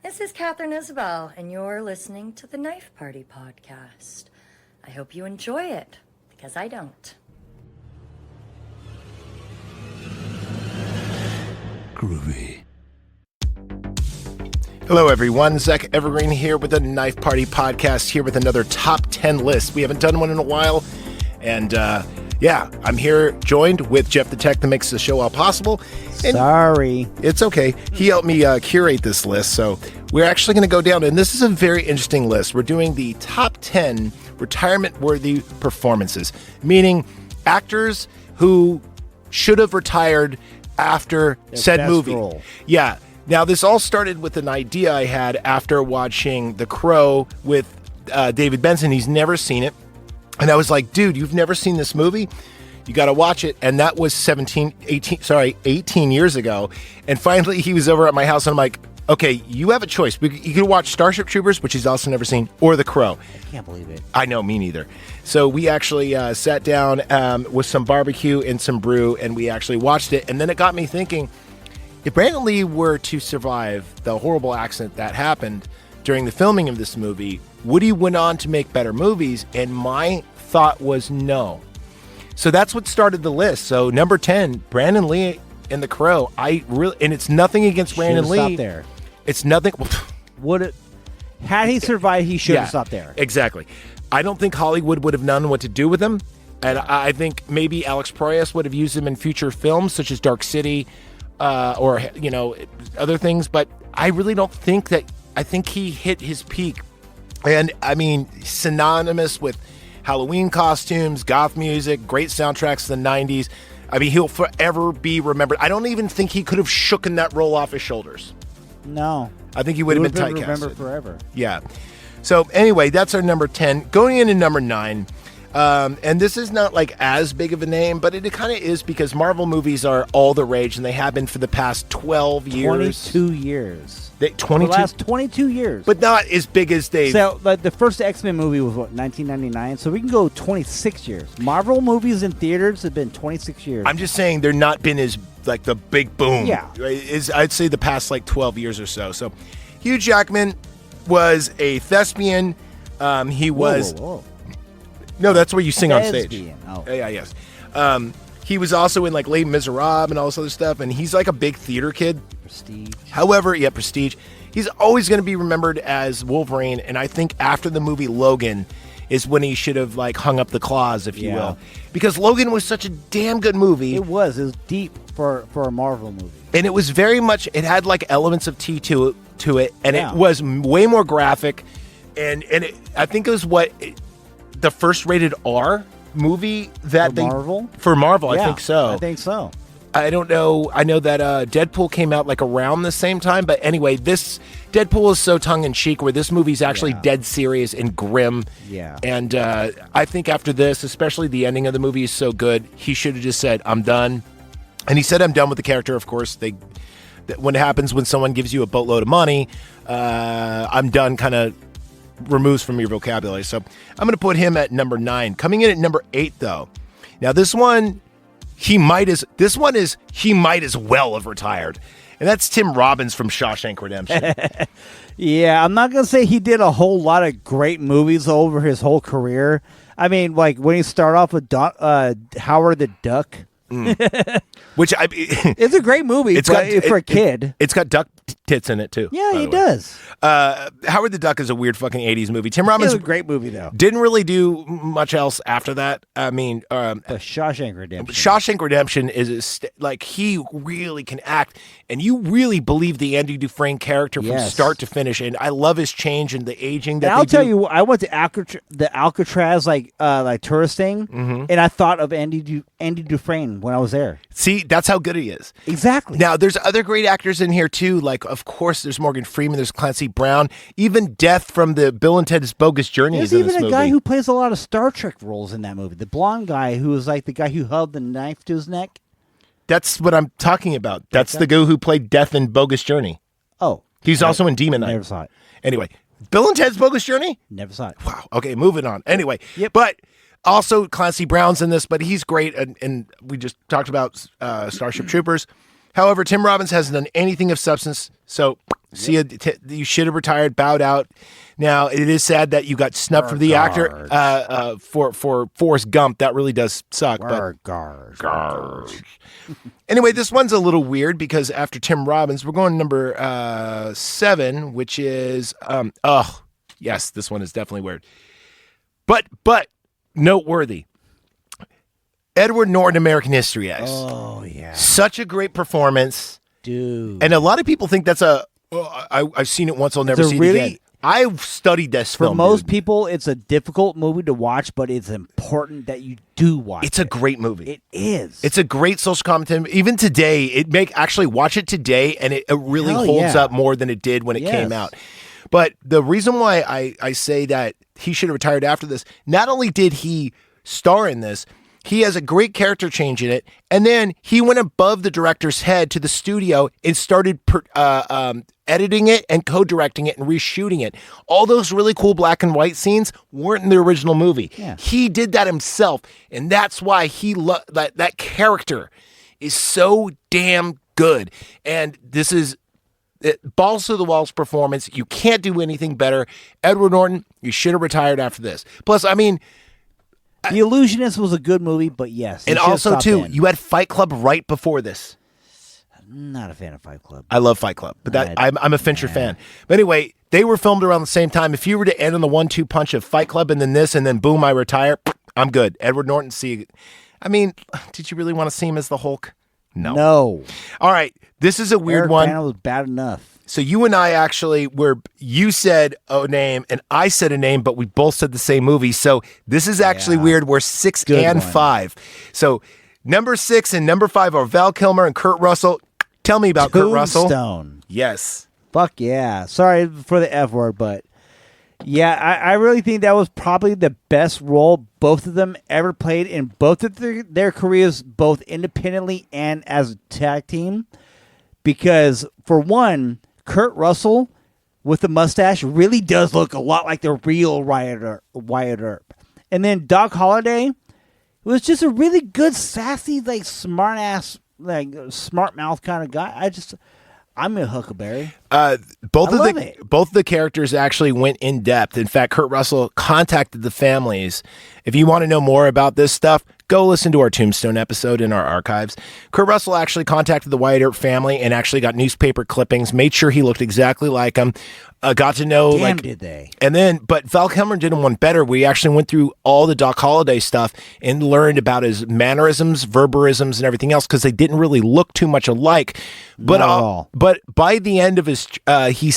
This is Catherine Isabel, and you're listening to the Knife Party podcast. I hope you enjoy it, because I don't. Groovy. Hello, everyone. Zach Evergreen here with the Knife Party podcast, here with another top 10 list. We haven't done one in a while, and I'm here joined with Jeff the Tech that makes the show all possible. And sorry. It's okay. He helped me curate this list, so we're actually going to go down, and this is a very interesting list. We're doing the top 10 retirement-worthy performances, meaning actors who should have retired after said movie. Role. Yeah. Now, this all started with an idea I had after watching The Crow with David Benson. He's never seen it. And I was like, dude, you've never seen this movie? You got to watch it. And that was 18 years ago. And finally, he was over at my house, and I'm like, okay, you have a choice. You can watch Starship Troopers, which he's also never seen, or The Crow. I can't believe it. I know, me neither. So we actually sat down with some barbecue and some brew, and we actually watched it. And then it got me thinking, if Brandon Lee were to survive the horrible accident that happened during the filming of this movie, would he went on to make better movies? And my thought was no. So that's what started the list. So number 10, Brandon Lee in The Crow. And it's nothing against Brandon Lee. Stopped there. It's nothing. Had he survived, he should have stopped there. Exactly. I don't think Hollywood would have known what to do with him. And I think maybe Alex Proyas would have used him in future films such as Dark City or, other things. But I really don't think that. I think he hit his peak. And, I mean, synonymous with Halloween costumes, goth music, great soundtracks in the 90s. I mean, he'll forever be remembered. I don't even think he could have shooken that role off his shoulders. No. I think he would have been typecasted. Remembered forever. Yeah. So, anyway, that's our number 10. Going into number 9, and this is not like as big of a name, but it kind of is because Marvel movies are all the rage, and they have been for the past 12 years. 22 years. 22? The last 22 years. But not as big as they... So, like, the first X-Men movie was, 1999? So we can go 26 years. Marvel movies in theaters have been 26 years. I'm just saying they're not been as, like, the big boom. Yeah. I'd say the past, 12 years or so. So, Hugh Jackman was a thespian. He was... Whoa. No, that's what you sing on stage. Oh. Yeah, yes. He was also in, Les Miserables and all this other stuff, and he's, a big theater kid. Prestige. However, Prestige. He's always going to be remembered as Wolverine, and I think after the movie Logan is when he should have, hung up the claws, if you will. Because Logan was such a damn good movie. It was deep for a Marvel movie. And it was very much, it had, elements of T to it, and it was way more graphic, and I think it was the first rated R movie that Marvel? For Marvel, Yeah, I think so. I think so. I don't know. I know that Deadpool came out around the same time, but anyway, this Deadpool is so tongue-in-cheek where this movie's actually dead serious and grim. Yeah. And I think after this, especially the ending of the movie is so good, he should have just said, I'm done. And he said, I'm done with the character. Of course, when it happens when someone gives you a boatload of money, I'm done kind of removes from your vocabulary. So I'm going to put him at number 9. Coming in at number 8, though. Now, this one... he might as well have retired. And that's Tim Robbins from Shawshank Redemption. Yeah, I'm not going to say he did a whole lot of great movies over his whole career. I mean, when he started off with Howard the Duck. Which it's a great movie for a kid. It's got duck tits in it, too. Yeah, he does. Howard the Duck is a weird fucking 80s movie. Tim Robbins... It's a great movie, though. Didn't really do much else after that. I mean... the Shawshank Redemption. Shawshank Redemption is... he really can act, and you really believe the Andy Dufresne character from start to finish, and I love his change and the aging that and I'll tell you, I went to the Alcatraz tourist thing, and I thought of Andy Dufresne when I was there. See, that's how good he is. Exactly. Now, there's other great actors in here, too. Of course, there's Morgan Freeman, there's Clancy Brown, even Death from the Bill and Ted's Bogus Journey is in this movie. There's even a guy who plays a lot of Star Trek roles in that movie. The blonde guy who was the guy who held the knife to his neck. That's what I'm talking about. That's the guy who played Death in Bogus Journey. Oh. He's also in Demon Knight. Never saw it. Anyway, Bill and Ted's Bogus Journey? Never saw it. Wow. Okay, moving on. Anyway, but also Clancy Brown's in this, but he's great. And we just talked about Starship Troopers. However, Tim Robbins hasn't done anything of substance, so See, you should have retired, bowed out. Now, it is sad that you got snubbed for the actor for Forrest Gump. That really does suck. Anyway, this one's a little weird because after Tim Robbins, we're going number 7, which is, yes, this one is definitely weird. But noteworthy. Edward Norton, American History X. Oh, yeah. Such a great performance. Dude. And a lot of people think that's I've seen it once, I'll never see it again. I've studied this film. For most people, it's a difficult movie to watch, but it's important that you do watch it. It's a great movie. It is. It's a great social commentary. Even today, actually watch it today, and it really holds up more than it did when it came out. But the reason why I say that he should have retired after this, not only did he star in this, he has a great character change in it, and then he went above the director's head to the studio and started editing it and co-directing it and reshooting it. All those really cool black and white scenes weren't in the original movie. Yeah. He did that himself, and that's why that character is so damn good. And this is balls to the walls performance. You can't do anything better. Edward Norton, you should have retired after this. Plus, I mean, The Illusionist was a good movie, but yes. And also, too, you had Fight Club right before this. I'm not a fan of Fight Club. I love Fight Club, but I'm a Fincher fan. But anyway, they were filmed around the same time. If you were to end on the 1-2 punch of Fight Club and then this and then boom, I retire, I'm good. Edward Norton, I mean, did you really want to see him as the Hulk? No. All right, this is a weird one. Eric Bana was bad enough. So you and I actually you said a name and I said a name, but we both said the same movie. So this is actually weird. We're 6 and 5. So number 6 and number 5 are Val Kilmer and Kurt Russell. Tell me about Kurt Russell. Tombstone. Yes. Fuck yeah. Sorry for the F word, but yeah, I really think that was probably the best role both of them ever played in both of their careers, both independently and as a tag team. Because for one, Kurt Russell with the mustache really does look a lot like the real Wyatt Earp. And then Doc Holliday was just a really good, sassy, like smart ass, like smart mouth kind of guy. I'm a huckleberry. Both of the characters actually went in depth. In fact, Kurt Russell contacted the families. If you want to know more about this stuff, go listen to our Tombstone episode in our archives. Kurt Russell actually contacted the Wyatt Earp family and actually got newspaper clippings, made sure he looked exactly like him. Got to know, did they? And then, but Val Kilmer did one better. We actually went through all the Doc Holliday stuff and learned about his mannerisms, verberisms, and everything else because they didn't really look too much alike. But not at all. But by the end of his, he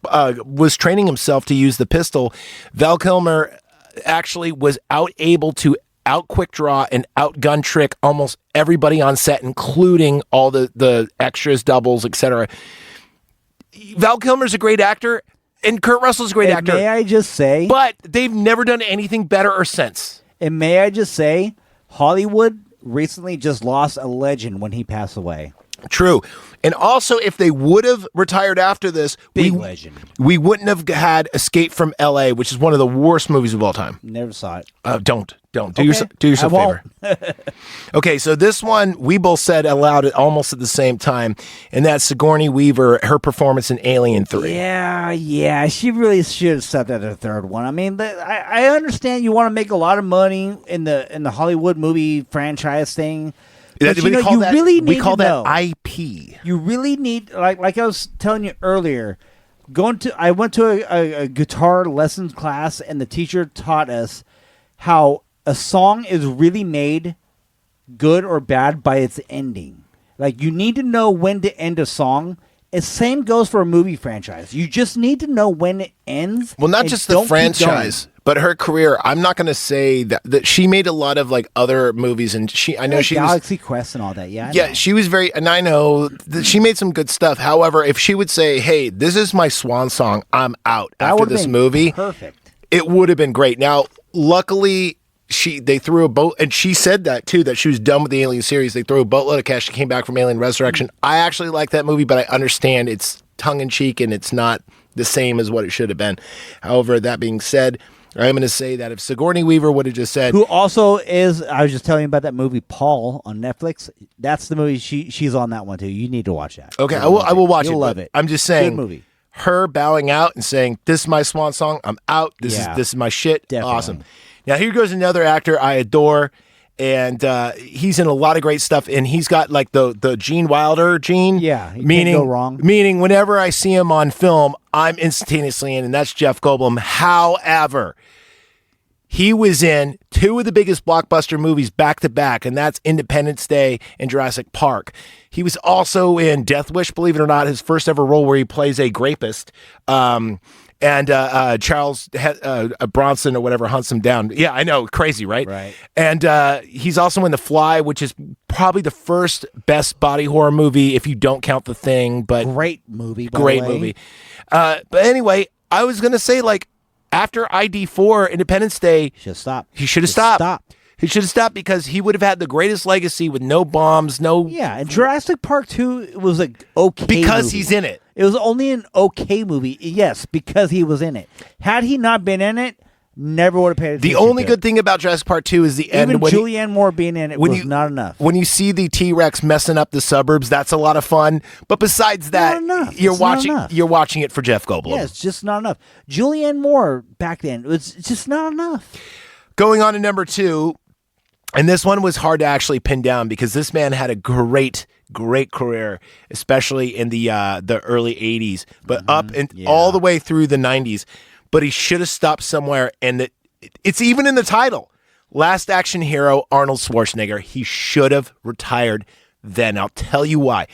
was training himself to use the pistol. Val Kilmer actually was able to out quick draw and out gun trick almost everybody on set, including all the extras, doubles, etc. Val Kilmer's a great actor, and Kurt Russell's a great actor. May I just say? But they've never done anything better or since. And may I just say, Hollywood recently just lost a legend when he passed away. True. And also, if they would have retired after this, legend. We wouldn't have had Escape from L.A., which is one of the worst movies of all time. Never saw it. Don't. Do yourself a favor. Okay, so this one, we both said aloud almost at the same time, and that's Sigourney Weaver, her performance in Alien 3. Yeah. She really should have stepped at the third one. I mean, I understand you want to make a lot of money in the Hollywood movie franchise thing. But, we call that IP. You really need, like I was telling you earlier, I went to a guitar lessons class, and the teacher taught us how a song is really made good or bad by its ending. Like, you need to know when to end a song. The same goes for a movie franchise. You just need to know when it ends. Well, not just the franchise, but her career. I'm not going to say that she made a lot of like other movies, and I know she Galaxy Quest and all that. Yeah, she was very, and I know that she made some good stuff. However, if she would say, "Hey, this is my swan song. I'm out after this movie," perfect. It would have been great. Now, luckily, they threw a boat, and she said that too, that she was done with the Alien series. They threw a boatload of cash. She came back from Alien Resurrection. I actually like that movie, but I understand it's tongue in cheek and it's not the same as what it should have been. However, that being said, I'm going to say that if Sigourney Weaver would have just said, Who also is, I was just telling you about that movie, Paul, on Netflix. That's the movie. She's on that one, too. You need to watch that. okay, I will watch it. You'll love but it. I'm just saying, Good movie. her bowing out and saying, "This is my swan song. I'm out. This is my shit." Definitely. Awesome. Now here goes another actor I adore, and he's in a lot of great stuff. And he's got like the Gene Wilder gene. Yeah, he meaning can't go wrong. Meaning, whenever I see him on film, I'm instantaneously in, and that's Jeff Goldblum. However, he was in two of the biggest blockbuster movies back to back, and that's Independence Day and Jurassic Park. He was also in Death Wish, believe it or not, his first ever role where he plays a rapist. And Charles Bronson or whatever hunts him down. Yeah, I know. Crazy, right? Right. And he's also in The Fly, which is probably the first best body horror movie if you don't count The Thing. But Great movie, by great the way. movie. But anyway, I was going to say, like, after ID4, Independence Day, Should stop. he should have stopped. He should have stopped because he would have had the greatest legacy with no bombs, no... Yeah, and Jurassic Park 2 was a okay Because movie. he's in it. It was only an okay movie. Yes, because he was in it. Had he not been in it, never would have paid attention The only to good it. thing about Jurassic Park 2 is the end. Even when Julianne Moore being in it was not enough. When you see the T-Rex messing up the suburbs, that's a lot of fun. But besides that, enough. you're It's not watching enough. you're watching it for Jeff Goldblum. Yeah, it's just not enough. Julianne Moore back then was just not enough. Going on to number 2, and this one was hard to actually pin down because this man had a great career, especially in the early 80s, but up and all the way through the 90s. But he should have stopped somewhere, and it's even in the title. Last Action Hero, Arnold Schwarzenegger. He should have retired then. I'll tell you why.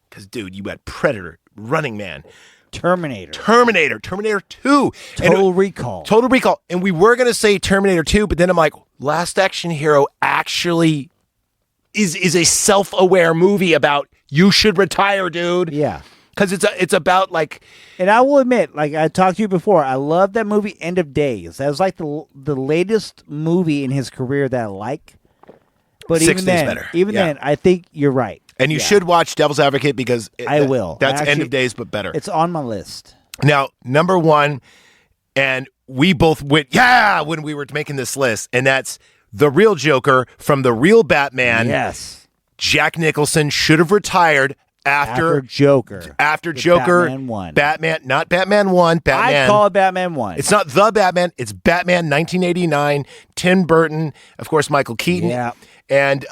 Because, dude, you had Predator, Running Man, Terminator. Terminator 2. Total Recall. Total Recall. And we were going to say Terminator 2, but then I'm like, Last Action Hero actually is a self-aware movie about you should retire, dude. Yeah. Because it's about like... And I will admit, like I talked to you before, I love that movie End of Days. That was like the latest movie in his career that I like. But Six even Days then, better. even Yeah. then, I think you're right. And you should watch Devil's Advocate because... I will. That's End Actually, of Days, but better. It's on my list. Now, number 1, and we both went, yeah, when we were making this list, and that's the real Joker from the real Batman. Yes. Jack Nicholson should have retired after Joker. After With Joker. Batman 1. Batman, not Batman 1, Batman. I call it Batman 1. It's not the Batman, it's Batman 1989, Tim Burton, of course, Michael Keaton. Yeah. And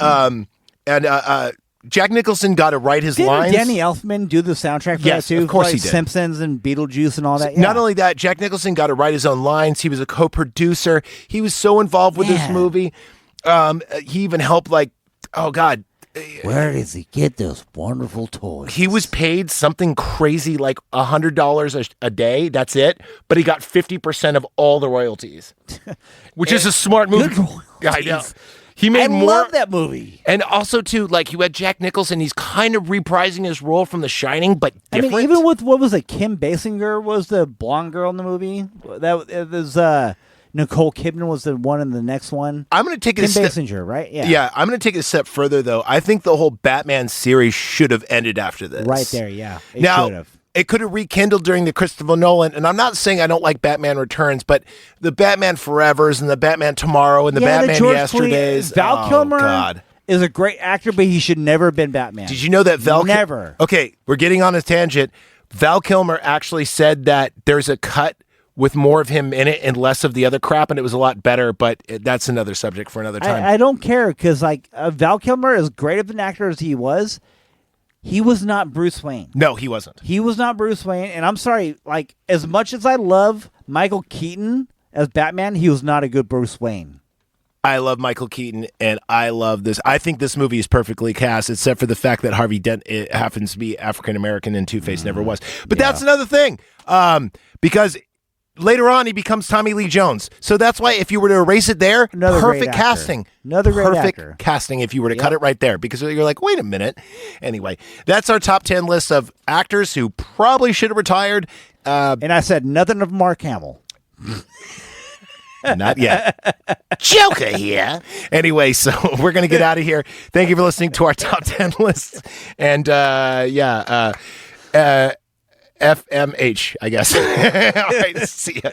Jack Nicholson got to write his Didn't lines. Danny Elfman do the soundtrack for Yes, that too? of course for, like, he did. Simpsons and Beetlejuice and all that. Yeah. Not only that, Jack Nicholson got to write his own lines. He was a co-producer. He was so involved with this Yeah. movie. He even helped, like, oh God, Where does he get those wonderful toys? he was paid something crazy like $100 a day. That's it. But he got 50% of all the royalties, which is a smart move. Good royalties. I know. He made I more. love that movie. And also, too, like you had Jack Nicholson. He's kind of reprising his role from The Shining, but different. I mean, even with what was it? Kim Basinger was the blonde girl in the movie. That it was Nicole Kidman was the one in the next one. I'm going to take it Kim a step. Basinger, right? Yeah. Yeah, I'm going to take it a step further, though. I think the whole Batman series should have ended after this. Right there. Yeah. It Now, should have. it could have rekindled during the Christopher Nolan, and I'm not saying I don't like Batman Returns, but the Batman Forevers and the Batman Tomorrow and the Batman George Yesterdays. Clooney, Val Oh, Kilmer God. is a great actor, but he should never have been Batman. Did you know that Never. Okay, we're getting on a tangent. Val Kilmer actually said that there's a cut with more of him in it and less of the other crap, and it was a lot better, but that's another subject for another time. I don't care because like Val Kilmer, as great of an actor as he was not Bruce Wayne. No, he wasn't. He was not Bruce Wayne, and I'm sorry. Like as much as I love Michael Keaton as Batman, he was not a good Bruce Wayne. I love Michael Keaton, and I love this. I think this movie is perfectly cast, except for the fact that Harvey Dent it happens to be African-American and Two-Face never was. But that's another thing, because later on he becomes Tommy Lee Jones. So that's why if you were to erase it there, Another great perfect actor. casting. Another great perfect actor. casting if you were to cut it right there, because you're like, wait a minute. Anyway, that's our top 10 list of actors who probably should have retired. And I said nothing of Mark Hamill. Not yet. Joker here. Anyway, so we're going to get out of here. Thank you for listening to our top 10 lists. And FMH, I guess. All right, see ya.